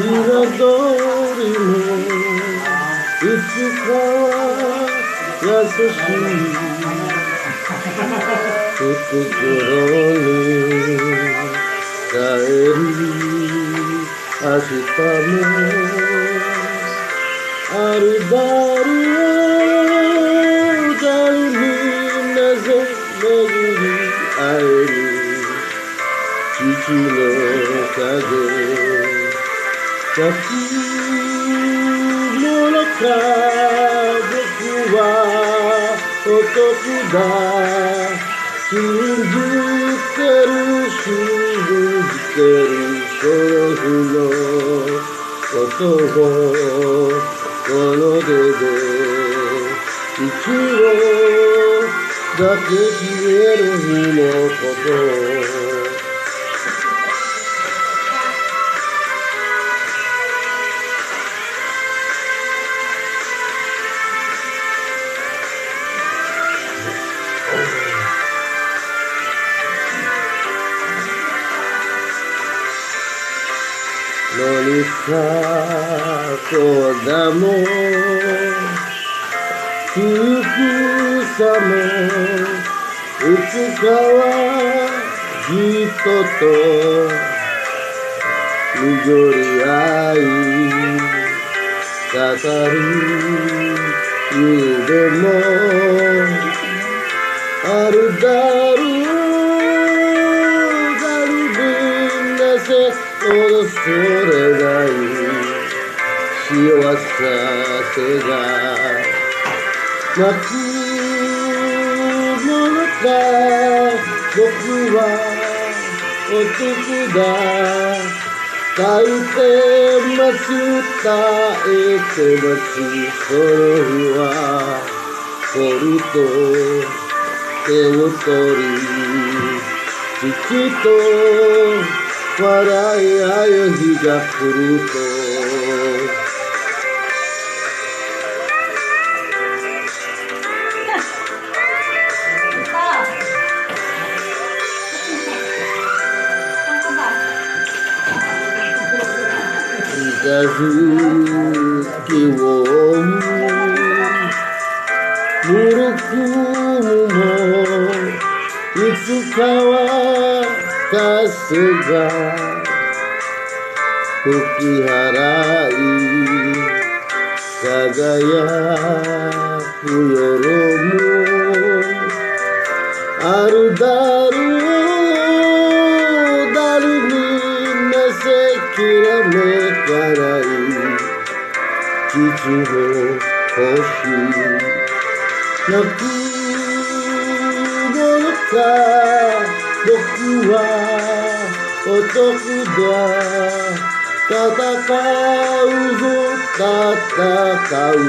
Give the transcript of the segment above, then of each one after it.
彩りもいつかは優しい心に帰り明日もあるだろう誰になぜ巡り会える父の影咲くものか僕は男だ信じてる信じてるその日のことをこの手で一応だけ消える日のこと何かそうだもん窮さもいつかは人と緑合い語る夢もあるだろうだるびなせそれがいい幸せがなくものか僕は男だ書いてます伝えてますその日は鳥と手を取り父と笑い合う日が来ると三日月をぬくむもいつかは風が吹き払い輝く夜もあるだろう誰になぜきらめかない父の星泣くものか僕は男だ戦うぞ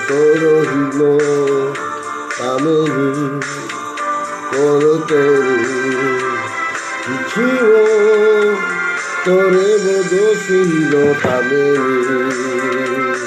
その日のためにこの手に父を取り戻す日のために